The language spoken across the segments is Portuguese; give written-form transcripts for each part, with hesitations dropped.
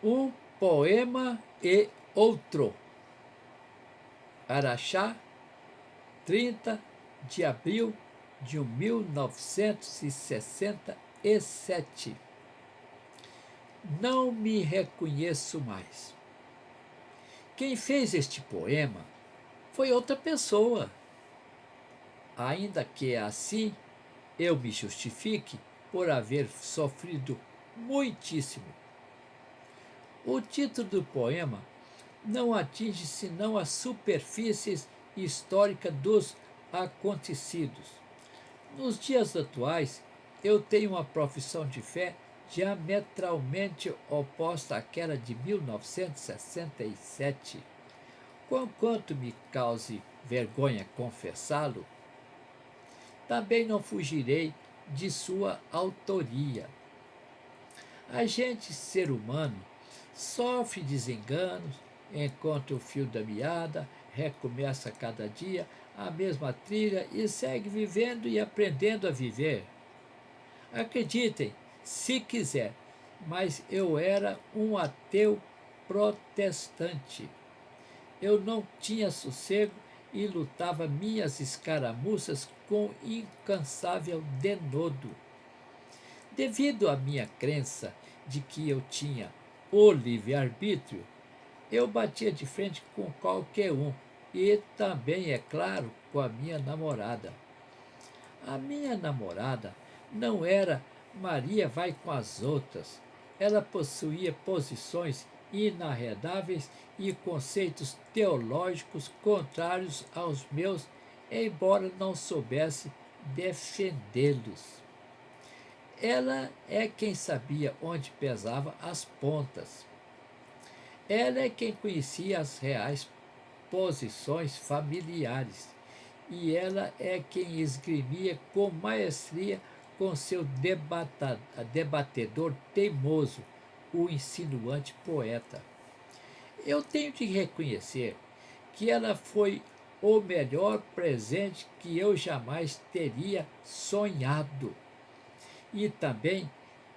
Um poema e outro. Araxá, 30 de abril de 1967. Não me reconheço mais. Quem fez este poema foi outra pessoa. Ainda que assim eu me justifique por haver sofrido muitíssimo. O título do poema não atinge senão a superfície histórica dos acontecidos. Nos dias atuais, eu tenho uma profissão de fé diametralmente oposta àquela de 1967. Conquanto me cause vergonha confessá-lo, também não fugirei de sua autoria. A gente, ser humano, sofre desenganos, encontra o fio da meada, recomeça cada dia a mesma trilha e segue vivendo e aprendendo a viver. Acreditem, se quiser, mas eu era um ateu protestante. Eu não tinha sossego e lutava minhas escaramuças com incansável denodo. Devido à minha crença de que eu tinha o livre-arbítrio, eu batia de frente com qualquer um e também, é claro, com a minha namorada. A minha namorada não era Maria vai com as outras. Ela possuía posições inarredáveis e conceitos teológicos contrários aos meus, embora não soubesse defendê-los. Ela é quem sabia onde pesava as pontas. Ela é quem conhecia as reais posições familiares. E ela é quem esgrimia com maestria com seu debatedor teimoso, o insinuante poeta. Eu tenho de reconhecer que ela foi o melhor presente que eu jamais teria sonhado. E também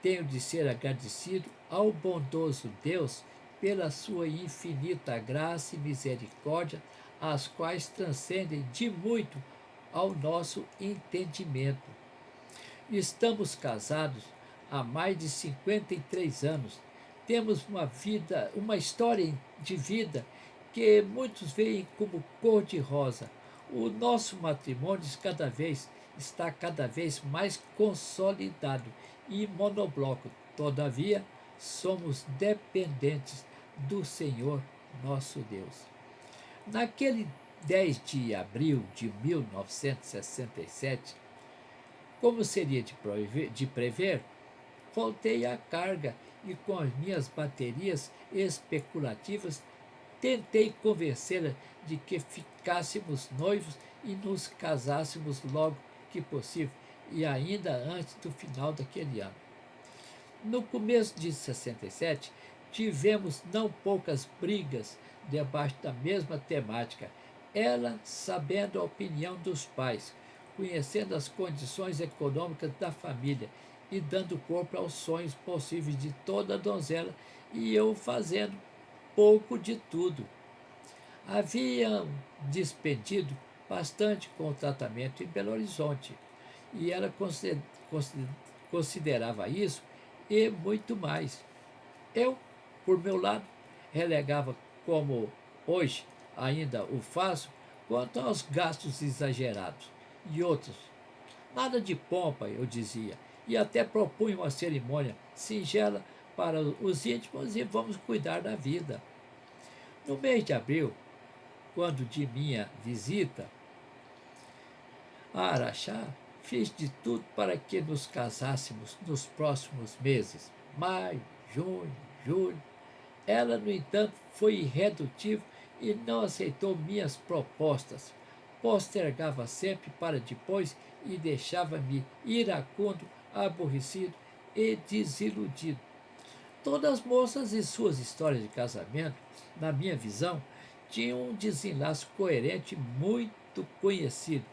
tenho de ser agradecido ao bondoso Deus pela sua infinita graça e misericórdia, as quais transcendem de muito ao nosso entendimento. Estamos casados há mais de 53 anos. Temos uma história de vida que muitos veem como cor-de-rosa. O nosso matrimônio está cada vez mais consolidado e monobloco. Todavia, somos dependentes do Senhor nosso Deus. Naquele 10 de abril de 1967, como seria de prever, voltei à carga e, com as minhas baterias especulativas, tentei convencê-la de que ficássemos noivos e nos casássemos logo que possível, e ainda antes do final daquele ano. No começo de 67, tivemos não poucas brigas debaixo da mesma temática, ela sabendo a opinião dos pais, conhecendo as condições econômicas da família e dando corpo aos sonhos possíveis de toda donzela, e eu fazendo pouco de tudo. Haviam despendido bastante com o tratamento em Belo Horizonte, e ela considerava isso e muito mais. Eu, por meu lado, relegava, como hoje ainda o faço, quanto aos gastos exagerados. E outros, nada de pompa, eu dizia, e até propunha uma cerimônia singela para os íntimos e vamos cuidar da vida. No mês de abril, quando de minha visita a Araxá, fiz de tudo para que nos casássemos nos próximos meses, maio, junho, julho. Ela, no entanto, foi irredutível e não aceitou minhas propostas. Postergava sempre para depois e deixava-me iracundo, aborrecido e desiludido. Todas as moças e suas histórias de casamento, na minha visão, tinham um desenlace coerente muito conhecido.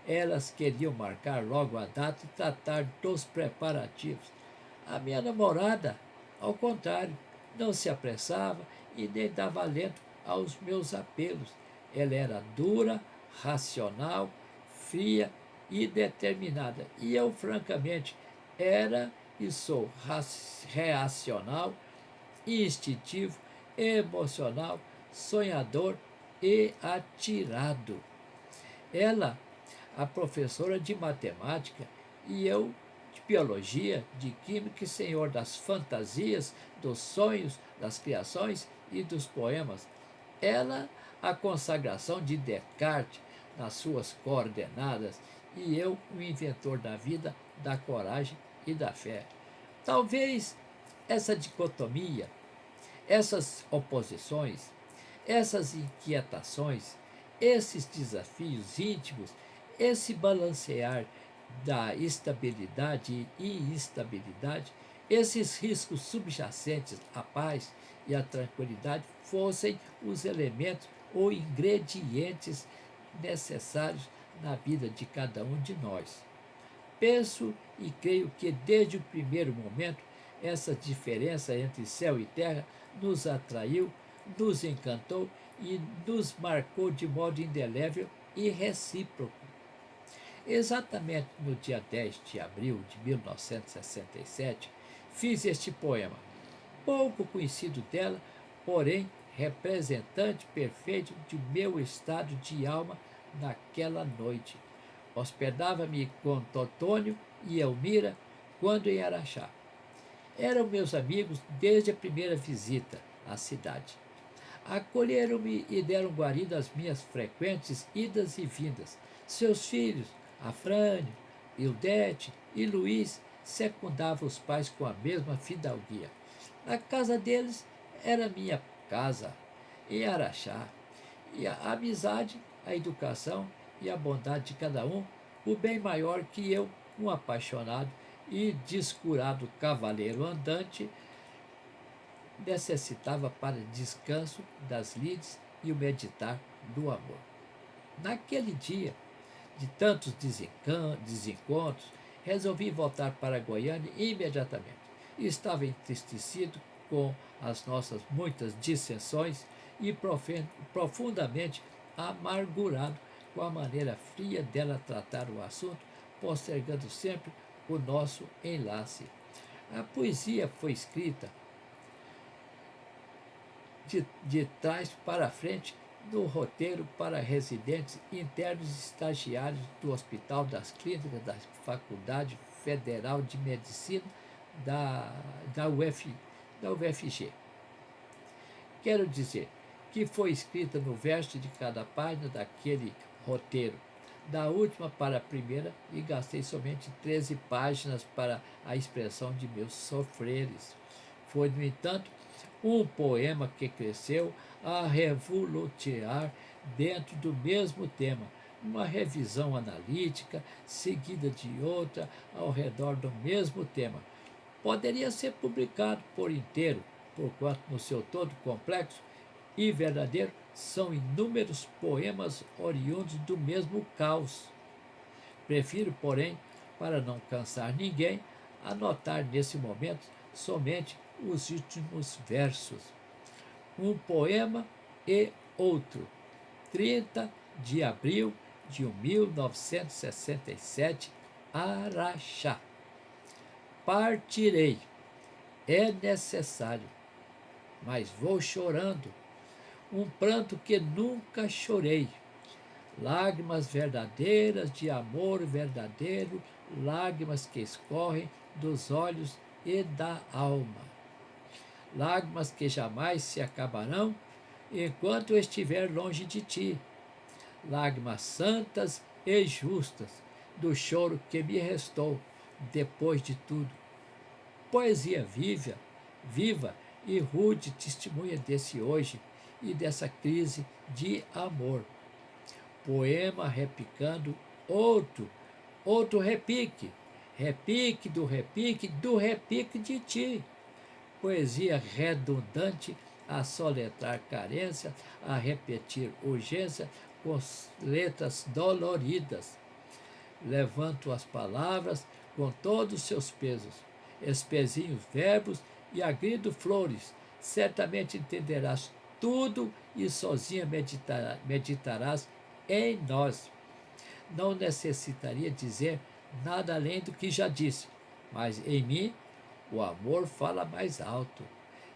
Elas queriam marcar logo a data e tratar dos preparativos. A minha namorada, ao contrário, não se apressava e nem dava alento aos meus apelos. Ela era dura, racional, fria e determinada. E eu, francamente, era e sou reacional, instintivo, emocional, sonhador e atirado. Ela, a professora de matemática, e eu de biologia, de química e senhor das fantasias, dos sonhos, das criações e dos poemas. Ela, a consagração de Descartes nas suas coordenadas, e eu, o inventor da vida, da coragem e da fé. Talvez essa dicotomia, essas oposições, essas inquietações, esses desafios íntimos, esse balancear da estabilidade e instabilidade, esses riscos subjacentes à paz e à tranquilidade fossem os elementos ou ingredientes necessários na vida de cada um de nós. Penso e creio que desde o primeiro momento essa diferença entre céu e terra nos atraiu, nos encantou e nos marcou de modo indelével e recíproco. Exatamente no dia 10 de abril de 1967, fiz este poema, pouco conhecido dela, porém representante perfeito de meu estado de alma naquela noite. Hospedava-me com Totônio e Elmira quando em Araxá. Eram meus amigos desde a primeira visita à cidade. Acolheram-me e deram guarida às minhas frequentes idas e vindas. Seus filhos, Afrânio, Ildete e Luiz, secundavam os pais com a mesma fidalguia. A casa deles era minha casa, em Araxá. E a amizade, a educação e a bondade de cada um, o bem maior que eu, um apaixonado e descurado cavaleiro andante, necessitava para descanso das lides e o meditar do amor. Naquele dia, de tantos desencontros, resolvi voltar para Goiânia imediatamente. Estava entristecido com as nossas muitas dissensões e profundamente amargurado com a maneira fria dela tratar o assunto, postergando sempre o nosso enlace. A poesia foi escrita de trás para frente no roteiro para residentes internos e estagiários do Hospital das Clínicas da Faculdade Federal de Medicina da UFG. Quero dizer que foi escrita no verso de cada página daquele roteiro, da última para a primeira, e gastei somente 13 páginas para a expressão de meus sofreres. Foi, no entanto, um poema que cresceu a revolutear dentro do mesmo tema, uma revisão analítica seguida de outra ao redor do mesmo tema. Poderia ser publicado por inteiro, porquanto no seu todo complexo e verdadeiro são inúmeros poemas oriundos do mesmo caos. Prefiro, porém, para não cansar ninguém, anotar nesse momento somente os últimos versos. Um poema e outro. 30 de abril de 1967, Araxá. Partirei. É necessário, mas vou chorando. Um pranto que nunca chorei. Lágrimas verdadeiras de amor verdadeiro, lágrimas que escorrem dos olhos e da alma. Lágrimas que jamais se acabarão enquanto eu estiver longe de ti. Lágrimas santas e justas do choro que me restou depois de tudo. Poesia viva e rude testemunha desse hoje e dessa crise de amor. Poema repicando outro repique, repique do repique de ti. Poesia redundante a soletrar carência, a repetir urgência com letras doloridas. Levanto as palavras com todos os seus pesos, espezinhos verbos e agrido flores, certamente entenderás tudo e sozinha meditarás em nós. Não necessitaria dizer nada além do que já disse, mas em mim o amor fala mais alto.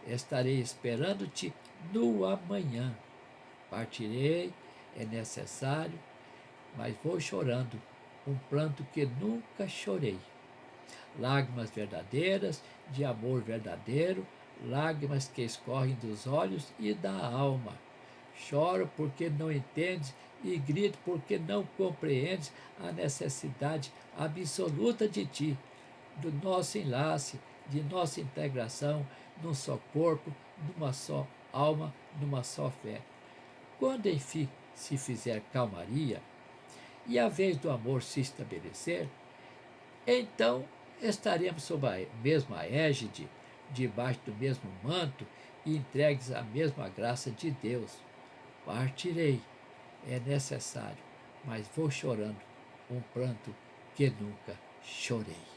Estarei esperando-te no amanhã. Partirei, é necessário, mas vou chorando, um pranto que nunca chorei. Lágrimas verdadeiras, de amor verdadeiro, lágrimas que escorrem dos olhos e da alma. Choro porque não entendes e grito porque não compreendes a necessidade absoluta de ti, do nosso enlace, de nossa integração num só corpo, numa só alma, numa só fé. Quando enfim se fizer calmaria e a vez do amor se estabelecer, então estaremos sob a mesma égide, debaixo do mesmo manto e entregues à mesma graça de Deus. Partirei, é necessário, mas vou chorando um pranto que nunca chorei.